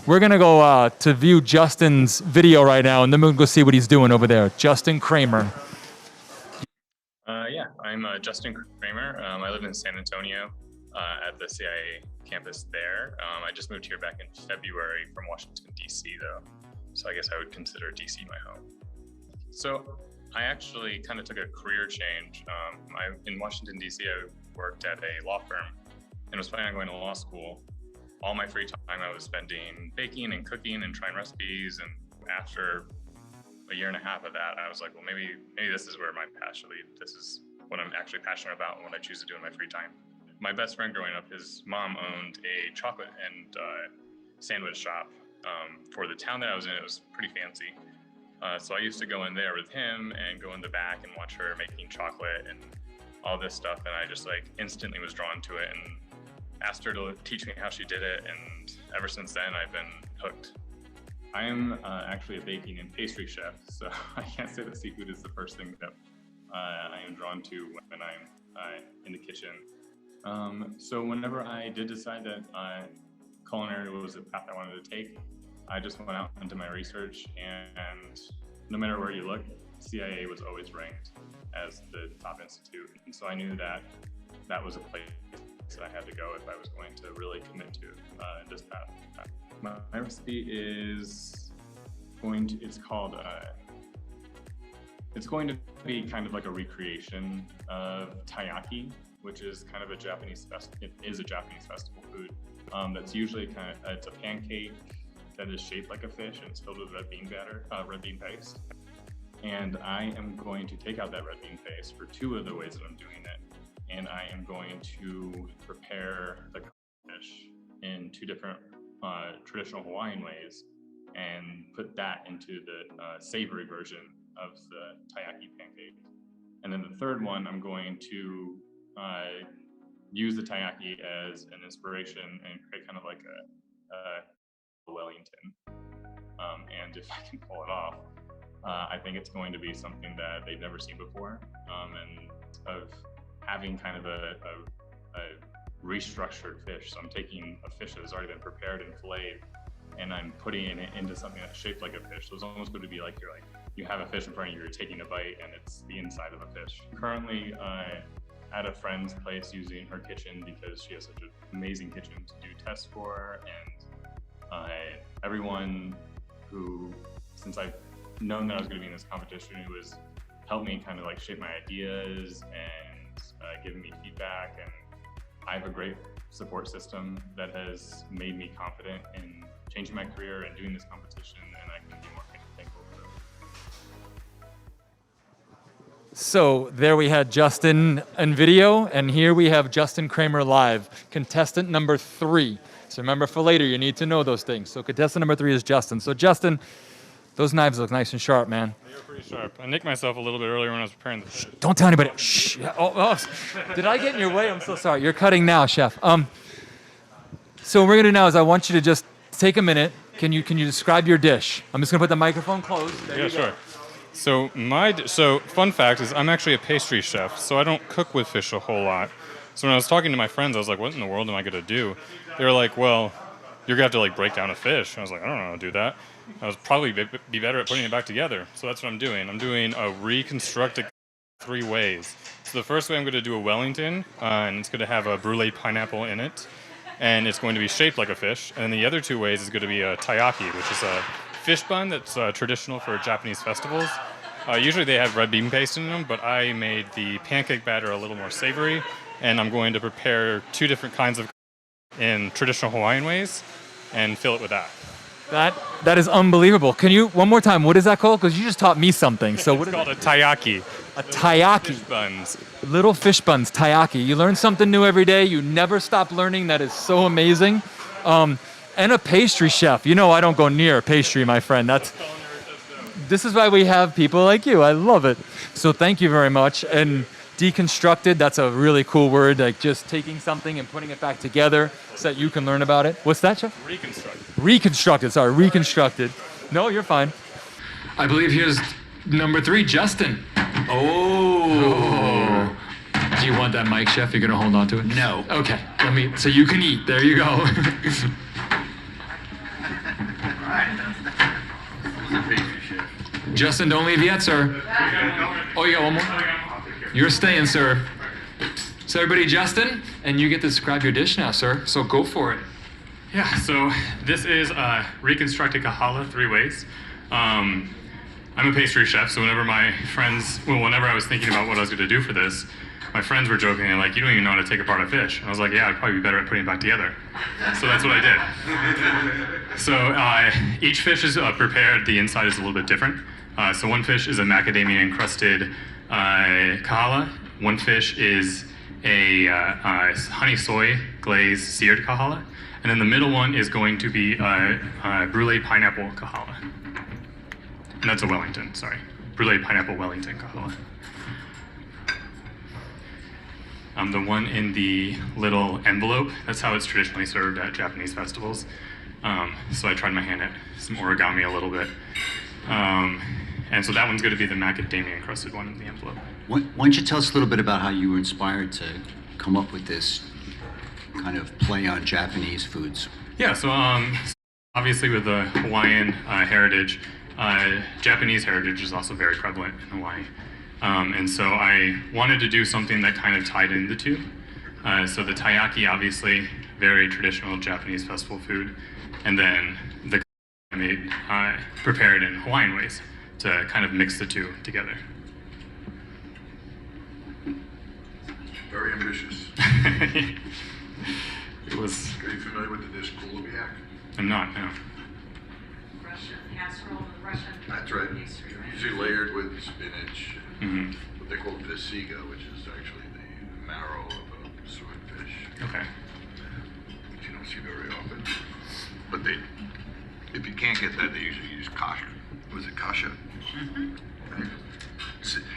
We're going to go to view Justin's video right now, and then we'll go see what he's doing over there. Justin Kramer. Yeah, I'm Justin Kramer. I live in San Antonio at the CIA campus there. I just moved here back in February from Washington, D.C., though. So I guess I would consider D.C. my home. So I actually kind of took a career change. In Washington, D.C., I worked at a law firm and was planning on going to law school. All my free time I was spending baking and cooking and trying recipes. And after a year and a half of that, I was like, well, maybe this is where my passion leads. This is what I'm actually passionate about and what I choose to do in my free time. My best friend growing up, his mom owned a chocolate and sandwich shop. For the town that I was in, it was pretty fancy. So I used to go in there with him and go in the back and watch her making chocolate and all this stuff. And I just like instantly was drawn to it and asked her to teach me how she did it. And ever since then, I've been hooked. I am actually a baking and pastry chef, so I can't say that seafood is the first thing that I am drawn to when I'm in the kitchen. So whenever I did decide that culinary was the path I wanted to take, I just went out into my research, and no matter where you look, CIA was always ranked as the top institute. And so I knew that that was a place that I had to go if I was going to really commit to this path. My recipe is going to be kind of like a recreation of taiyaki, which is kind of a Japanese festival food. That's usually it's a pancake that is shaped like a fish and it's filled with red bean paste. And I am going to take out that red bean paste for two of the ways that I'm doing it. And I am going to prepare the fish in two different traditional Hawaiian ways and put that into the savory version of the taiyaki pancake. And then the third one, I'm going to use the taiyaki as an inspiration and create kind of like a Wellington. And if I can pull it off, I think it's going to be something that they've never seen before. And of having kind of a restructured fish. So I'm taking a fish that has already been prepared and filleted, and I'm putting it into something that's shaped like a fish. So it's almost going to be like you have a fish in front of you, you're taking a bite, and it's the inside of a fish. Currently, at a friend's place using her kitchen because she has such an amazing kitchen to do tests for, and everyone who, since I've known that I was going to be in this competition, who has helped me kind of like shape my ideas and given me feedback, and I have a great support system that has made me confident in changing my career and doing this competition, and I can be more thankful for it. So there we had Justin in video, and here we have Justin Kramer live, contestant number 3. So remember, for later, you need to know those things. So contestant number 3 is Justin. So Justin, those knives look nice and sharp, man. They are pretty sharp. I nicked myself a little bit earlier when I was preparing the fish. Don't tell anybody. Shh. Oh, did I get in your way? I'm so sorry. You're cutting now, chef. So what we're gonna do now is I want you to just take a minute. Can you describe your dish? I'm just gonna put the microphone closed. Yeah, sure. So fun fact is I'm actually a pastry chef, so I don't cook with fish a whole lot. So when I was talking to my friends, I was like, what in the world am I gonna do? They were like, well, you're gonna have to like break down a fish. And I was like, I don't know how to do that. I was probably be better at putting it back together. So that's what I'm doing. I'm doing a reconstructed 3 ways. So the first way, I'm going to do a Wellington, and it's going to have a brulee pineapple in it, and it's going to be shaped like a fish. And then the other 2 ways is going to be a taiyaki, which is a fish bun that's traditional for Japanese festivals. Usually they have red bean paste in them, but I made the pancake batter a little more savory, and I'm going to prepare 2 different kinds of in traditional Hawaiian ways and fill it with that. That is unbelievable. Can you, one more time, what is that called? Because you just taught me something. So it's called a taiyaki. A taiyaki. Fish buns. Little fish buns, taiyaki. You learn something new every day. You never stop learning. That is so amazing. And a pastry chef. You know I don't go near a pastry, my friend. This is why we have people like you. I love it. So thank you very much. And deconstructed, that's a really cool word, like just taking something and putting it back together so that you can learn about it. What's that, chef? Reconstructed. No, you're fine. I believe here's number 3, Justin. Oh. Do you want that mic, chef? You're gonna hold on to it? No. Okay, so you can eat. There you go. Justin, don't leave yet, sir. Oh, you got one more? You're staying, sir. So everybody, Justin, and you get to describe your dish now, sir. So go for it. Yeah, so this is reconstructed kahala 3 ways. I'm a pastry chef, so whenever my friends, whenever I was thinking about what I was going to do for this, my friends were joking and like, you don't even know how to take apart a fish. And I was like, yeah, I'd probably be better at putting it back together. So that's what I did. So each fish is prepared, the inside is a little bit different. So one fish is a macadamia encrusted kahala. One fish is a honey soy glazed seared kahala. And then the middle one is going to be brulee pineapple kahala. And that's a Wellington, sorry. Brulee pineapple Wellington kahala. The one in the little envelope, that's how it's traditionally served at Japanese festivals. So I tried my hand at some origami a little bit. And so that one's going to be the macadamia encrusted one in the envelope. Why don't you tell us a little bit about how you were inspired to come up with this kind of play on Japanese foods? Yeah, so obviously with the Hawaiian heritage, Japanese heritage is also very prevalent in Hawaii. And so I wanted to do something that kind of tied in the two. So the taiyaki, obviously, very traditional Japanese festival food. And then the I made prepared in Hawaiian ways to kind of mix the two together. Very ambitious. It was. Are you familiar with the dish kulubiak? I'm not, no. Russian casserole with Russian That's right. pastry, right? Usually layered with spinach and Mm-hmm. what they call visiga, which is actually the marrow of a swordfish, Okay. which you don't see very often. But they, if you can't get that, they usually use kasha. Was it kasha?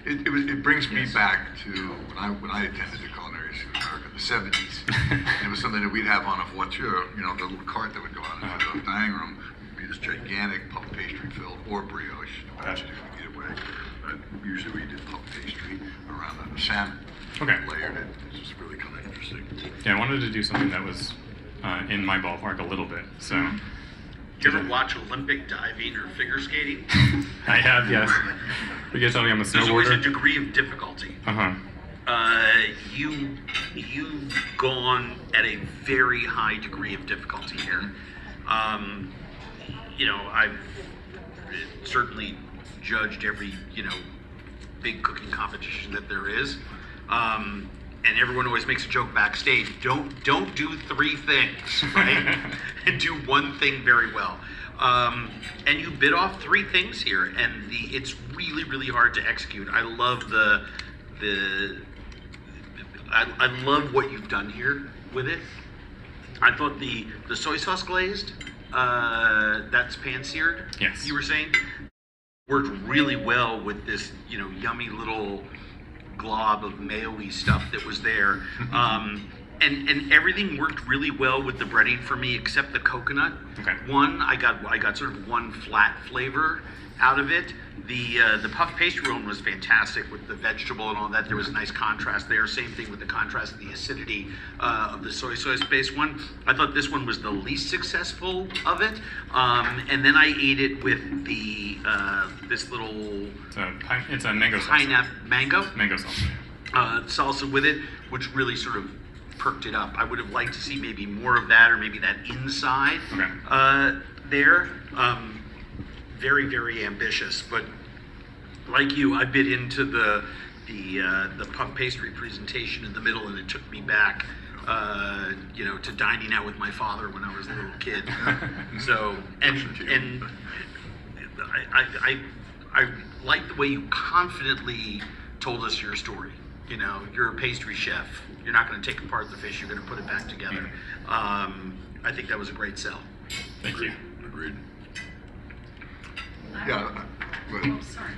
It brings me back to when I attended the Culinary Institute of America in the 70s. And it was something that we'd have on a voiture, the little cart that would go out into the dining room. It'd be this gigantic puff pastry filled, or brioche, Gotcha. either way. But usually we did puff pastry around the salmon. Okay. Layered it. It's just really kind of interesting. Yeah, I wanted to do something that was in my ballpark a little bit. So You ever watch Olympic diving or figure skating? I have, yes. You guys tell me I'm a There's always a snowboarder. degree of difficulty. Uh-huh. You've gone at a very high degree of difficulty here. I've certainly judged every big cooking competition that there is. And everyone always makes a joke backstage. Don't do 3 things, right? And do one thing very well. And you bit off 3 things here, and it's really, really hard to execute. I love I love what you've done here with it. I thought the soy sauce glazed, that's pan-seared. Yes. You were saying worked really well with this, yummy little glob of mayo-y stuff that was there. And everything worked really well with the breading for me, except the coconut. Okay. I got sort of one flat flavor out of it. The puff pastry one was fantastic with the vegetable and all that. There was a nice contrast there. Same thing with the contrast of the acidity of the soy sauce-based one. I thought this one was the least successful of it. And then I ate it with the this little It's a mango salsa. pineapple mango Mango salsa. salsa with it, which really sort of perked it up. I would have liked to see maybe more of that, or maybe that inside there. Very, very ambitious, but like you, I bit into the puff pastry presentation in the middle, and it took me back, to dining out with my father when I was a little kid. So, and I like the way you confidently told us your story. You're a pastry chef. You're not going to take apart the fish. You're going to put it back together. I think that was a great sell. Thank you. Agreed. Yeah. Go ahead. Oh, sorry.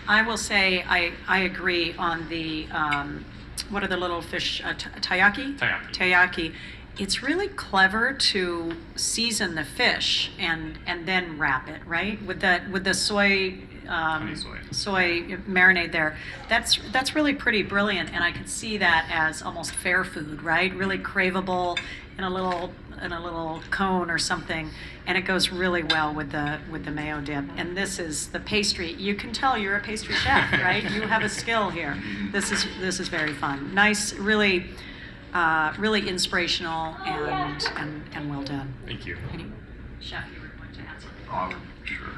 I will say I agree on the, what are the little fish, taiyaki? Taiyaki. It's really clever to season the fish and then wrap it, right? With the soy soy marinade there. That's really pretty brilliant, and I can see that as almost fair food, right? Really craveable in a little cone or something, and it goes really well with the mayo dip. And this is the pastry. You can tell you're a pastry chef, right? You have a skill here. This is very fun. Nice, really inspirational and well done. Thank you. Any chef, you were going to add something? Oh, sure.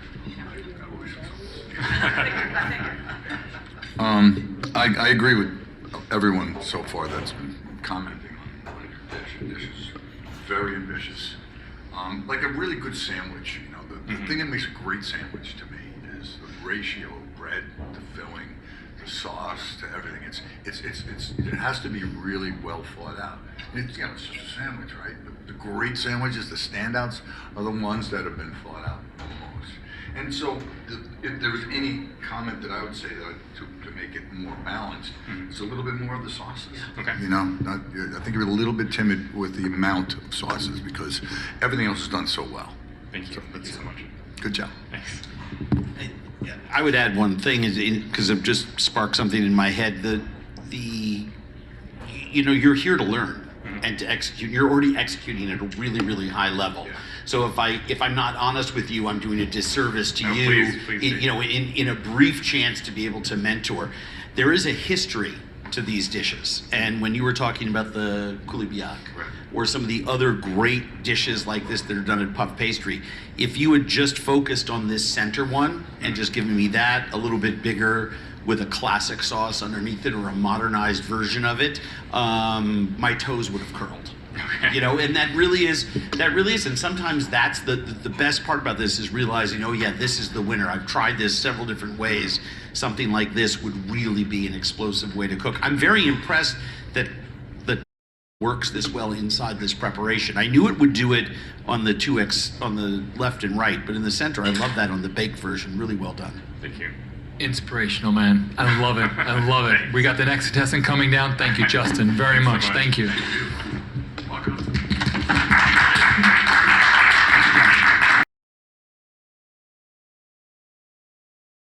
I agree with everyone so far that's been commenting on your dish. This is very ambitious. Like a really good sandwich, you know, the thing that makes a great sandwich to me is the ratio of bread to filling, the sauce to everything. It has to be really well thought out. It's just a sandwich, right? The great sandwiches, the standouts, are the ones that have been thought out the most. And so, if there was any comment that I would say that to make it more balanced, it's a little bit more of the sauces. Okay. You know, I think you're a little bit timid with the amount of sauces because everything else is done so well. Thank you. Thank you so much. Good job. Thanks. I would add one thing is because I've just sparked something in my head. You're here to learn and to execute. You're already executing at a really, really high level. So if I'm not honest with you, I'm doing a disservice to you. Please in a brief chance to be able to mentor. There is a history to these dishes, and when you were talking about the coulibiac or some of the other great dishes like this that are done in puff pastry, if you had just focused on this center one and just given me that a little bit bigger with a classic sauce underneath it or a modernized version of it, my toes would have curled. You know, and that really is, and sometimes that's the best part about this is realizing, oh yeah, this is the winner. I've tried this several different ways. Something like this would really be an explosive way to cook. I'm very impressed that the works this well inside this preparation. I knew it would do it on the 2X on the left and right, but in the center, I love that on the baked version. Really well done. Thank you. Inspirational, man. I love it. I love it. We got the next contestant coming down. Thank you, Justin, very much. Thank you.